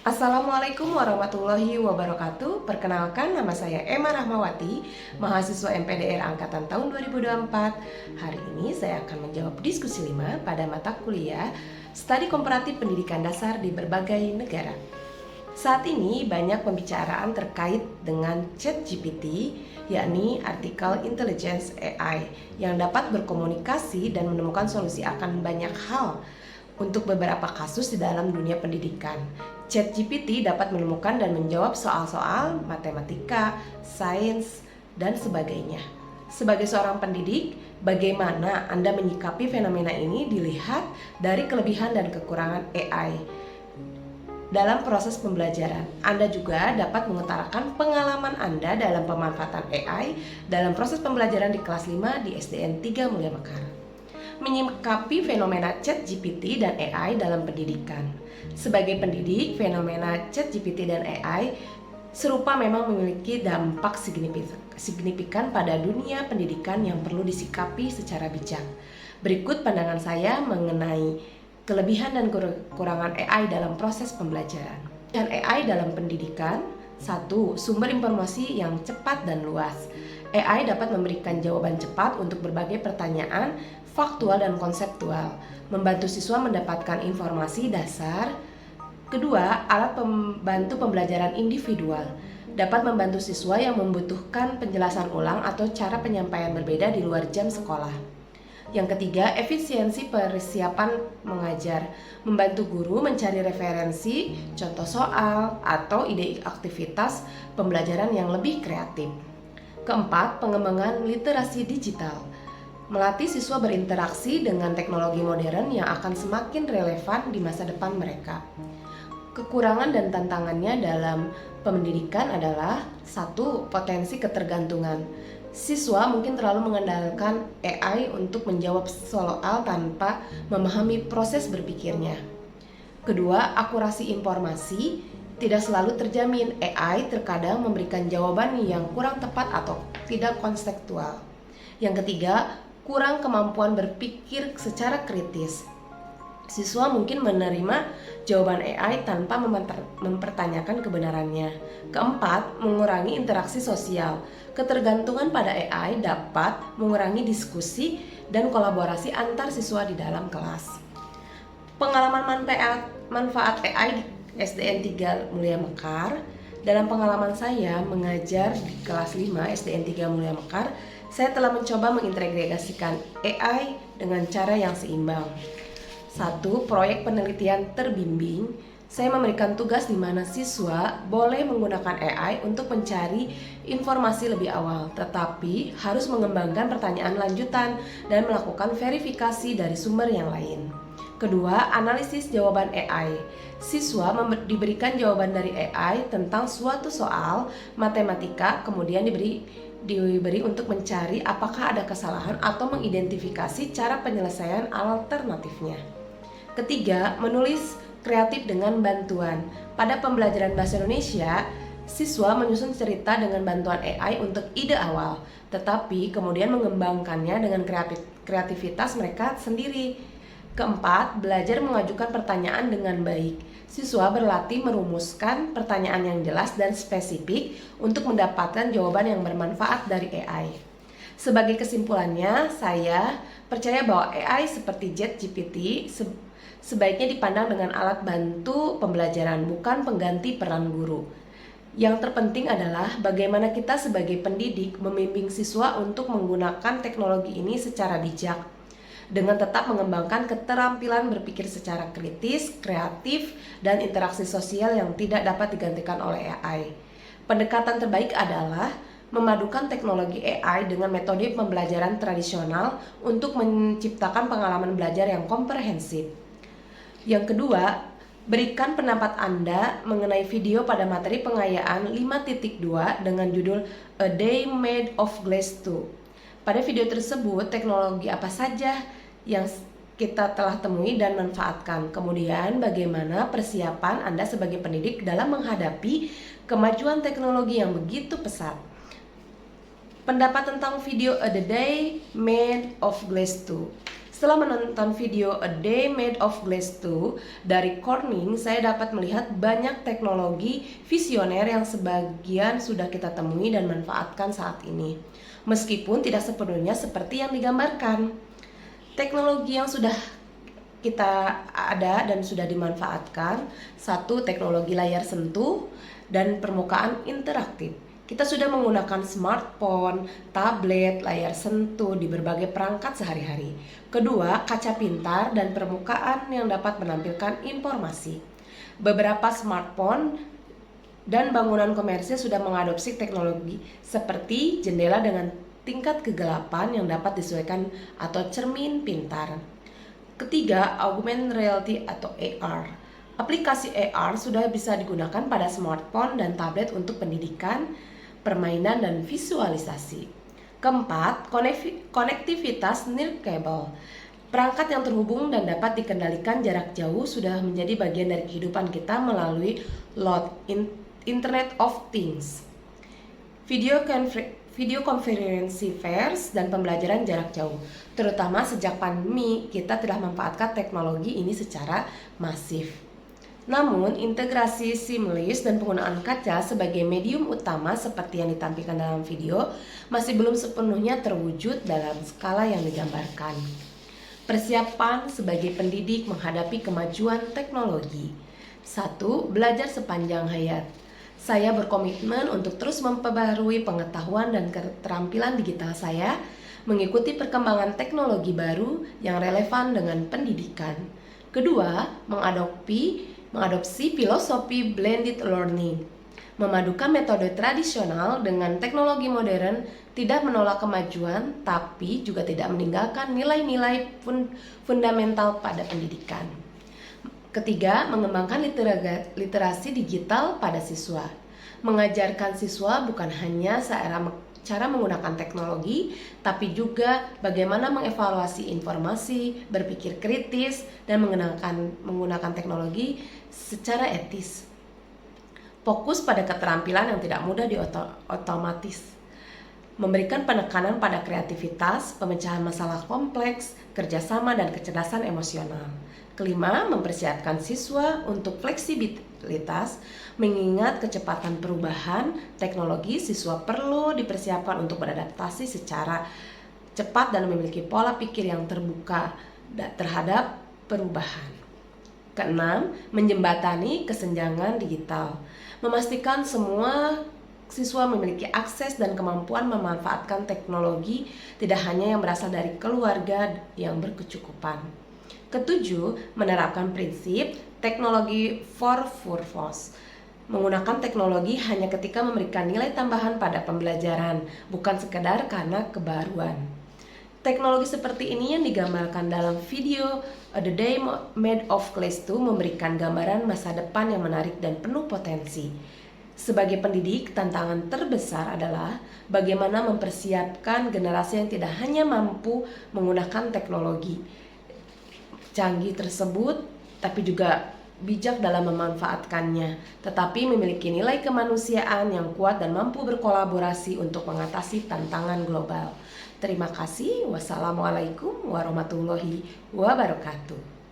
Assalamualaikum warahmatullahi wabarakatuh. Perkenalkan, nama saya Emma Rahmawati, mahasiswa MPDR Angkatan tahun 2024. Hari ini saya akan menjawab diskusi 5 pada mata kuliah Studi Komparatif Pendidikan Dasar di berbagai negara. Saat ini banyak pembicaraan terkait dengan ChatGPT, yakni Artificial Intelligence AI, yang dapat berkomunikasi dan menemukan solusi akan banyak hal. Untuk beberapa kasus di dalam dunia pendidikan, ChatGPT dapat menemukan dan menjawab soal-soal matematika, sains, dan sebagainya. Sebagai seorang pendidik, bagaimana Anda menyikapi fenomena ini dilihat dari kelebihan dan kekurangan AI. Dalam proses pembelajaran, Anda juga dapat mengutarakan pengalaman Anda dalam pemanfaatan AI dalam proses pembelajaran di kelas 5 di SDN 3 Mulia Mekar. Menyikapi fenomena ChatGPT dan AI dalam pendidikan. Sebagai pendidik, fenomena ChatGPT dan AI serupa memang memiliki dampak signifikan pada dunia pendidikan yang perlu disikapi secara bijak. Berikut pandangan saya mengenai kelebihan dan kekurangan AI dalam proses pembelajaran. Dan AI dalam pendidikan, 1. Sumber informasi yang cepat dan luas. AI dapat memberikan jawaban cepat untuk berbagai pertanyaan faktual dan konseptual, membantu siswa mendapatkan informasi dasar. Kedua, alat pembantu pembelajaran individual dapat membantu siswa yang membutuhkan penjelasan ulang atau cara penyampaian berbeda di luar jam sekolah. Yang ketiga, efisiensi persiapan mengajar, membantu guru mencari referensi, contoh soal, atau ide aktivitas pembelajaran yang lebih kreatif. Keempat, pengembangan literasi digital, melatih siswa berinteraksi dengan teknologi modern yang akan semakin relevan di masa depan mereka. Kekurangan dan tantangannya dalam pendidikan adalah 1. Potensi ketergantungan. Siswa mungkin terlalu mengandalkan AI untuk menjawab soal tanpa memahami proses berpikirnya. Kedua, akurasi informasi tidak selalu terjamin. AI terkadang memberikan jawaban yang kurang tepat atau tidak kontekstual. Yang ketiga, kurang kemampuan berpikir secara kritis. Siswa mungkin menerima jawaban AI tanpa mempertanyakan kebenarannya. Keempat, mengurangi interaksi sosial. Ketergantungan pada AI dapat mengurangi diskusi dan kolaborasi antar siswa di dalam kelas. Pengalaman manfaat AI di SDN 3 Mulia Mekar. Dalam pengalaman saya mengajar di kelas 5 SDN 3 Mulia Mekar, saya telah mencoba mengintegrasikan AI dengan cara yang seimbang. 1. Proyek penelitian terbimbing. Saya memberikan tugas di mana siswa boleh menggunakan AI untuk mencari informasi lebih awal, tetapi harus mengembangkan pertanyaan lanjutan dan melakukan verifikasi dari sumber yang lain. Kedua, analisis jawaban AI. Siswa diberikan jawaban dari AI tentang suatu soal matematika, kemudian diberi untuk mencari apakah ada kesalahan atau mengidentifikasi cara penyelesaian alternatifnya. Ketiga, menulis kreatif dengan bantuan. Pada pembelajaran bahasa Indonesia, siswa menyusun cerita dengan bantuan AI untuk ide awal, tetapi kemudian mengembangkannya dengan kreativitas mereka sendiri. Keempat, belajar mengajukan pertanyaan dengan baik. Siswa berlatih merumuskan pertanyaan yang jelas dan spesifik untuk mendapatkan jawaban yang bermanfaat dari AI. Sebagai kesimpulannya, saya percaya bahwa AI seperti ChatGPT sebaiknya dipandang dengan alat bantu pembelajaran, bukan pengganti peran guru. Yang terpenting adalah bagaimana kita sebagai pendidik membimbing siswa untuk menggunakan teknologi ini secara bijak, dengan tetap mengembangkan keterampilan berpikir secara kritis, kreatif, dan interaksi sosial yang tidak dapat digantikan oleh AI. Pendekatan terbaik adalah memadukan teknologi AI dengan metode pembelajaran tradisional untuk menciptakan pengalaman belajar yang komprehensif. Yang kedua, berikan pendapat Anda mengenai video pada materi pengayaan 5.2 dengan judul A Day Made of Glass 2. Pada video tersebut, teknologi apa saja yang kita telah temui dan manfaatkan. Kemudian, bagaimana persiapan Anda sebagai pendidik dalam menghadapi kemajuan teknologi yang begitu pesat. Pendapat tentang video A Day Made of Glass 2. Setelah menonton video A Day Made of Glass 2 dari Corning, saya dapat melihat banyak teknologi visioner yang sebagian sudah kita temui dan manfaatkan saat ini, meskipun tidak sepenuhnya seperti yang digambarkan. Teknologi yang sudah kita ada dan sudah dimanfaatkan, satu, teknologi layar sentuh dan permukaan interaktif. Kita sudah menggunakan smartphone, tablet, layar sentuh di berbagai perangkat sehari-hari. Kedua, kaca pintar dan permukaan yang dapat menampilkan informasi. Beberapa smartphone dan bangunan komersil sudah mengadopsi teknologi seperti jendela dengan tingkat kegelapan yang dapat disesuaikan atau cermin pintar. Ketiga, augmented reality atau AR. Aplikasi AR sudah bisa digunakan pada smartphone dan tablet untuk pendidikan, permainan, dan visualisasi. Keempat, konektivitas nirkabel. Perangkat yang terhubung dan dapat dikendalikan jarak jauh sudah menjadi bagian dari kehidupan kita melalui Internet of Things, video konferensi pers, dan pembelajaran jarak jauh. Terutama sejak pandemi, kita telah memanfaatkan teknologi ini secara masif. Namun, integrasi seamless dan penggunaan kaca sebagai medium utama seperti yang ditampilkan dalam video masih belum sepenuhnya terwujud dalam skala yang digambarkan. Persiapan sebagai pendidik menghadapi kemajuan teknologi. 1. Belajar sepanjang hayat. Saya berkomitmen untuk terus memperbarui pengetahuan dan keterampilan digital saya, mengikuti perkembangan teknologi baru yang relevan dengan pendidikan. Kedua, mengadopsi filosofi blended learning, memadukan metode tradisional dengan teknologi modern, tidak menolak kemajuan, tapi juga tidak meninggalkan nilai-nilai fundamental pada pendidikan. Ketiga, mengembangkan literasi digital pada siswa, mengajarkan siswa bukan hanya cara menggunakan teknologi, tapi juga bagaimana mengevaluasi informasi, berpikir kritis, dan menggunakan teknologi secara etis. Fokus pada keterampilan yang tidak mudah diotomatis. Memberikan penekanan pada kreativitas, pemecahan masalah kompleks, kerjasama, dan kecerdasan emosional. Kelima, mempersiapkan siswa untuk fleksibilitas. Mengingat kecepatan perubahan teknologi, siswa perlu dipersiapkan untuk beradaptasi secara cepat dan memiliki pola pikir yang terbuka terhadap perubahan. Keenam, menjembatani kesenjangan digital. Memastikan semua siswa memiliki akses dan kemampuan memanfaatkan teknologi, tidak hanya yang berasal dari keluarga yang berkecukupan. Ketujuh, menerapkan prinsip teknologi for purpose. Menggunakan teknologi hanya ketika memberikan nilai tambahan pada pembelajaran, bukan sekedar karena kebaruan. Teknologi seperti ini yang digambarkan dalam video The Day Made of Glass 2 memberikan gambaran masa depan yang menarik dan penuh potensi. Sebagai pendidik, tantangan terbesar adalah bagaimana mempersiapkan generasi yang tidak hanya mampu menggunakan teknologi canggih tersebut, tapi juga bijak dalam memanfaatkannya, tetapi memiliki nilai kemanusiaan yang kuat dan mampu berkolaborasi untuk mengatasi tantangan global. Terima kasih. Wassalamualaikum warahmatullahi wabarakatuh.